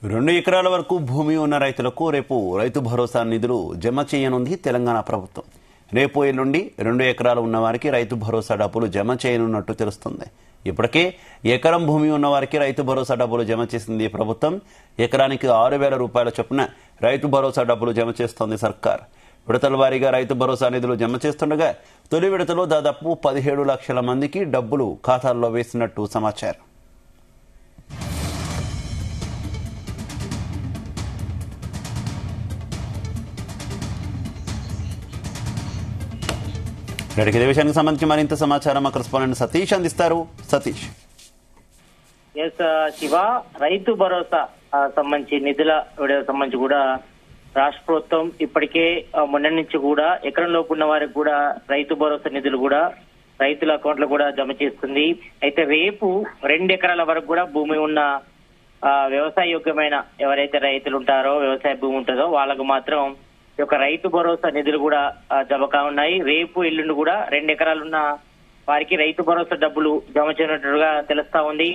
2 ఎకరాల వరకు భూమి ఉన్న రైతులకు రేపు రైతు భరోసా నిధులు జమ చేయనుంది తెలంగాణ ప్రభుత్వం. రేపు ఎల్లుండి 2 ఎకరాలు ఉన్న వారికి రైతు భరోసా డబ్బులు జమ చేయనున్నట్టు తెలుస్తుంది. ఇప్పటికే ఎకరం భూమి ఉన్న వారికి రైతు భరోసా డబ్బులు జమ చేసింది ప్రభుత్వం. ఎకరానికి 6,000 రూపాయల చొప్పున రైతు భరోసా డబ్బులు జమ చేస్తోంది సర్కార్. విడతల వారీగా రైతు భరోసా నిధులు జమ చేస్తుండగా తొలి విడతలో దాదాపు 17 లక్షల మందికి డబ్బులు ఖాతాల్లో వేసినట్టు సమాచారం. ఇదే విషయానికి సంబంధించి మరింత సమాచారం మా కరెస్పాండెంట్ సతీష్ అందిస్తారు. సతీష్. శివ, రైతు భరోసా సంబంధించి నిధుల విడుదల సంబంధించి కూడా రాష్ట్ర ప్రభుత్వం ఇప్పటికే మొన్న నుంచి కూడా ఎకరం లోపు ఉన్న వారికి కూడా రైతు భరోసా నిధులు కూడా రైతుల అకౌంట్లో కూడా జమ చేస్తుంది. అయితే రేపు 2 ఎకరాల వరకు కూడా భూమి ఉన్న వ్యవసాయ యోగ్యమైన ఎవరైతే రైతులు ఉంటారో, వ్యవసాయ భూమి ఉంటుందో వాళ్ళకు మాత్రం ఈ యొక్క రైతు భరోసా నిధులు కూడా జమ కానున్నాయి. రేపు ఎల్లుండి కూడా 2 ఎకరాలున్న వారికి రైతు భరోసా డబ్బులు జమ చేయనున్నట్టుగా తెలుస్తా ఉంది.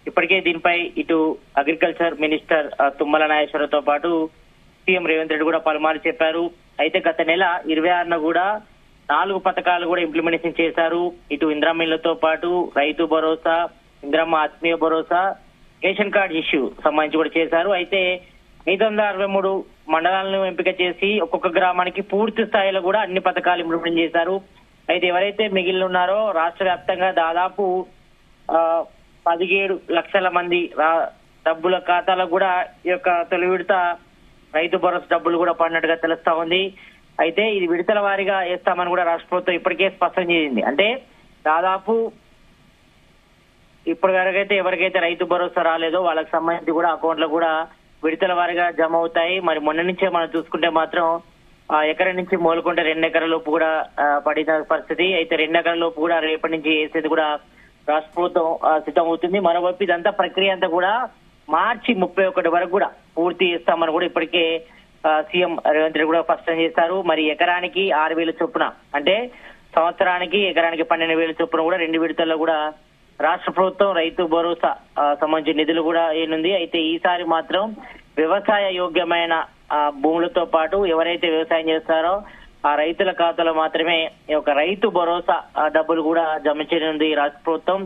ఇప్పటికే దీనిపై ఇటు అగ్రికల్చర్ మినిస్టర్ తుమ్మల నాగేశ్వరరావుతో పాటు సీఎం రేవంత్ రెడ్డి కూడా పలుమార్లు చెప్పారు. అయితే గత నెల 26న కూడా 4 పథకాలు కూడా ఇంప్లిమెంటేషన్ చేశారు. ఇటు ఇందిరమ్మ ఇళ్లతో పాటు రైతు భరోసా, ఇందిరమ్మ ఆత్మీయ భరోసా, రేషన్ కార్డు ఇష్యూ సంబంధించి కూడా చేశారు. అయితే 563 మండలాలను ఎంపిక చేసి ఒక్కొక్క గ్రామానికి పూర్తి స్థాయిలో కూడా అన్ని పథకాలు ఇంప్లిమెంట్ చేశారు. అయితే ఎవరైతే మిగిలిన ఉన్నారో రాష్ట్ర వ్యాప్తంగా దాదాపు 17 లక్షల మంది డబ్బుల ఖాతాలో కూడా ఈ యొక్క తొలి విడత రైతు భరోసా డబ్బులు కూడా పడినట్టుగా తెలుస్తా ఉంది. అయితే ఇది విడతల వారీగా వేస్తామని కూడా రాష్ట్ర ప్రభుత్వం ఇప్పటికే స్పష్టం చేసింది. అంటే దాదాపు ఇప్పటి వరకైతే ఎవరికైతే రైతు భరోసా రాలేదో వాళ్ళకి సంబంధించి కూడా అకౌంట్లో కూడా విడతల వారీగా జమ అవుతాయి. మరి మొన్న నుంచే మనం చూసుకుంటే మాత్రం ఎకరం నుంచి మొదలుకుంటే 2 ఎకరాల లోపు కూడా పడిన పరిస్థితి. అయితే 2 ఎకరాల లోపు కూడా రేపటి నుంచి వేసేది కూడా రాష్ట్ర ప్రభుత్వం సిద్ధం అవుతుంది. మరోవైపు ఇదంతా ప్రక్రియ అంతా కూడా మార్చి 31 వరకు కూడా పూర్తి చేస్తామని కూడా ఇప్పటికే సీఎం రేవంత్ రెడ్డి కూడా స్పష్టం చేశారు. మరి ఎకరానికి 6,000 చొప్పున, అంటే సంవత్సరానికి ఎకరానికి 12,000 చొప్పున కూడా 2 విడతల్లో కూడా రాష్ట్ర ప్రభుత్వం రైతు భరోసా సంబంధించిన నిధులు కూడా ఏనుంది. అయితే ఈసారి మాత్రం వ్యవసాయ యోగ్యమైన భూములతో పాటు ఎవరైతే వ్యవసాయం చేస్తారో ఆ రైతుల ఖాతాలో మాత్రమే ఈ యొక్క రైతు భరోసా డబ్బులు కూడా జమ చేయనుంది రాష్ట్ర ప్రభుత్వం.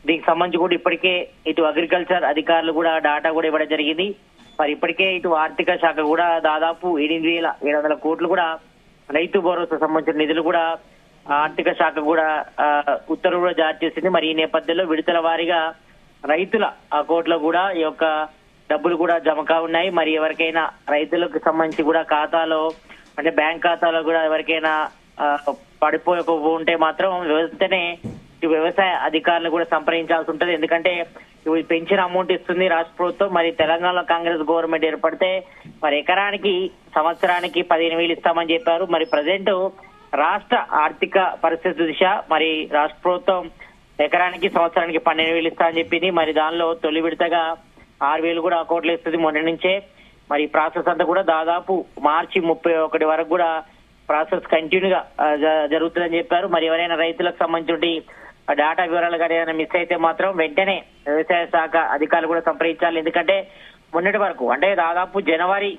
దీనికి సంబంధించి కూడా ఇప్పటికే ఇటు అగ్రికల్చర్ అధికారులు కూడా డాటా కూడా ఇవ్వడం జరిగింది. మరి ఇప్పటికే ఇటు ఆర్థిక శాఖ కూడా దాదాపు 8,700 కోట్లు కూడా రైతు భరోసా సంబంధించిన నిధులు కూడా ఆర్థిక శాఖ కూడా ఉత్తర్వులు కూడా జారీ చేసింది. మరి ఈ నేపథ్యంలో విడతల వారీగా రైతుల అకౌంట్లో కూడా ఈ యొక్క డబ్బులు కూడా జమ కావున్నాయి. మరి ఎవరికైనా రైతులకు సంబంధించి కూడా ఖాతాలో, అంటే బ్యాంక్ ఖాతాలో కూడా ఎవరికైనా పడిపోయకపోతే మాత్రం వెంటనే వ్యవసాయ అధికారులు కూడా సంప్రదించాల్సి ఉంటుంది. ఎందుకంటే ఇవి పెంచిన అమౌంట్ ఇస్తుంది రాష్ట్ర ప్రభుత్వం. మరి తెలంగాణలో కాంగ్రెస్ గవర్నమెంట్ ఏర్పడితే మరి ఎకరానికి సంవత్సరానికి 15,000 ఇస్తామని చెప్పారు. మరి ప్రజెంట్ రాష్ట్ర ఆర్థిక పరిస్థితి దిశ మరి రాష్ట్ర ప్రభుత్వం ఎకరానికి సంవత్సరానికి 12,000 ఇస్తామని చెప్పింది. మరి దానిలో తొలి విడతగా 6,000 కూడా అకౌంట్లో ఇస్తుంది మొన్న నుంచే. మరి ప్రాసెస్ అంతా కూడా దాదాపు మార్చి 31 వరకు కూడా ప్రాసెస్ కంటిన్యూగా జరుగుతుందని చెప్పారు. మరి ఎవరైనా రైతులకు సంబంధించి డేటా వివరాలు కానీ ఏదైనా మిస్ అయితే మాత్రం వెంటనే వ్యవసాయ శాఖ అధికారులు కూడా సంప్రదించాలి. ఎందుకంటే మొన్నటి వరకు, అంటే దాదాపు జనవరి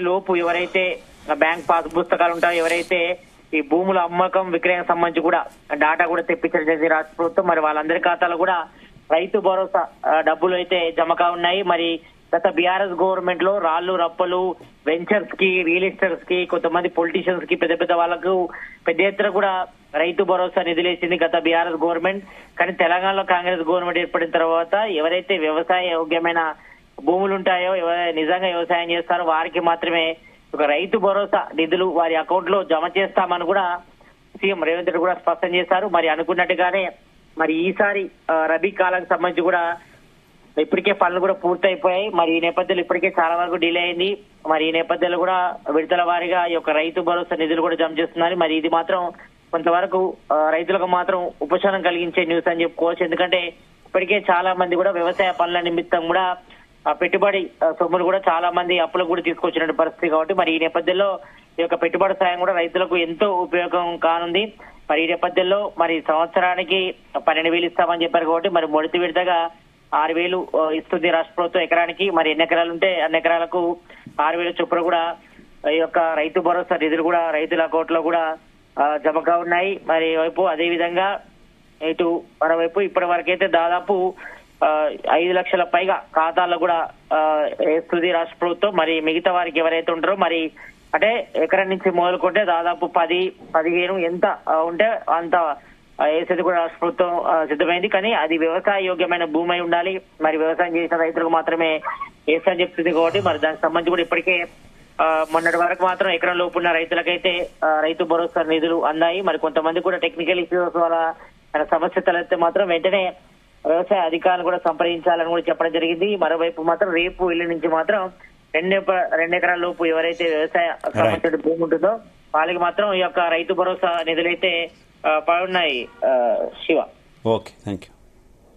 లోపు ఎవరైతే బ్యాంక్ పాస్ పుస్తకాలు ఉంటాయో, ఎవరైతే ఈ భూముల అమ్మకం విక్రయం సంబంధించి కూడా డేటా కూడా తెప్పించడం జరిగింది రాష్ట్ర ప్రభుత్వం. మరి వాళ్ళందరి ఖాతాలో కూడా రైతు భరోసా డబ్బులు అయితే జమ కావున్నాయి. మరి గత బీఆర్ఎస్ గవర్నమెంట్ లో రాళ్లు రప్పలు వెంచర్స్ కి, రియల్ ఎస్టేట్స్ కి, కొంతమంది పొలిటీషియన్స్ కి, పెద్ద పెద్ద వాళ్ళకు పెద్ద ఎత్తున కూడా రైతు భరోసా నిధులేసింది గత బీఆర్ఎస్ గవర్నమెంట్. కానీ తెలంగాణలో కాంగ్రెస్ గవర్నమెంట్ ఏర్పడిన తర్వాత ఎవరైతే వ్యవసాయ యోగ్యమైన భూములు ఉంటాయో, నిజంగా వ్యవసాయం చేస్తారో వారికి మాత్రమే ఒక రైతు భరోసా నిధులు వారి అకౌంట్ లో జమ చేస్తామని కూడా సీఎం రేవంత్ రెడ్డి కూడా స్పష్టం చేశారు. మరి అనుకున్నట్టుగానే మరి ఈసారి రబీ కాలానికి సంబంధించి కూడా ఇప్పటికే పనులు కూడా పూర్తయిపోయాయి. మరి ఈ నేపథ్యంలో ఇప్పటికే చాలా వరకు డిలే అయింది. మరి ఈ నేపథ్యంలో కూడా విడతల వారీగా ఈ యొక్క రైతు భరోసా నిధులు కూడా జమ చేస్తున్నారు. మరి ఇది మాత్రం కొంతవరకు రైతులకు మాత్రం ఉపశమనం కలిగించే న్యూస్ అని చెప్పుకోవచ్చు. ఎందుకంటే ఇప్పటికే చాలా మంది కూడా వ్యవసాయ పనుల నిమిత్తం కూడా పెట్టుబడి సొమ్ములు కూడా చాలా మంది అప్పులకు కూడా తీసుకొచ్చినటువంటి పరిస్థితి. కాబట్టి మరి ఈ నేపథ్యంలో ఈ యొక్క పెట్టుబడి సాయం కూడా రైతులకు ఎంతో ఉపయోగం కానుంది. మరి ఈ నేపథ్యంలో మరి సంవత్సరానికి 12,000 ఇస్తామని చెప్పారు. కాబట్టి మరి మొదటి విడతగా 6,000 ఇస్తుంది రాష్ట్ర ప్రభుత్వం ఎకరానికి. మరి ఎన్ని ఎకరాలు ఉంటే అన్ని ఎకరాలకు 6,000 చొప్పున కూడా ఈ యొక్క రైతు భరోసా నిధులు కూడా రైతుల అకౌంట్ లో కూడా జమగా ఉన్నాయి. మరి వైపు అదే విధంగా ఇటు మరోవైపు ఇప్పటి వరకైతే దాదాపు 5 లక్షల పైగా ఖాతాల్లో కూడా వేస్తుంది రాష్ట్ర ప్రభుత్వం. మరి మిగతా వారికి ఎవరైతే ఉంటారో మరి అంటే ఎకరం నుంచి మొదలుకుంటే దాదాపు 10-15 ఎంత ఉంటే అంత వేసేది కూడా రాష్ట్ర ప్రభుత్వం సిద్ధమైంది. కానీ అది వ్యవసాయ యోగ్యమైన భూమి అయి ఉండాలి. మరి వ్యవసాయం చేసిన రైతులకు మాత్రమే వేసని చెప్తుంది కాబట్టి మరి దానికి సంబంధించి కూడా ఇప్పటికే మొన్నటి వరకు మాత్రం ఎకరం లోపు ఉన్న రైతులకైతే రైతు భరోసా నిధులు అందాయి. మరి కొంతమంది కూడా టెక్నికల్ ఇష్యూస్ వల్ల సమస్య తలెత్తే మాత్రం వెంటనే వ్యవసాయ అధికారులు కూడా సంప్రదించాలని కూడా చెప్పడం జరిగింది. మరోవైపు మాత్రం రేపు ఎల్లుండి నుంచి మాత్రం 2 ఎకరాల లోపు ఎవరైతే వ్యవసాయ సంబంధించిన భూమి ఉంటుందో వాళ్ళకి మాత్రం ఈ యొక్క రైతు భరోసా నిధులైతే పడున్నాయి. శివ. Okay, thank you.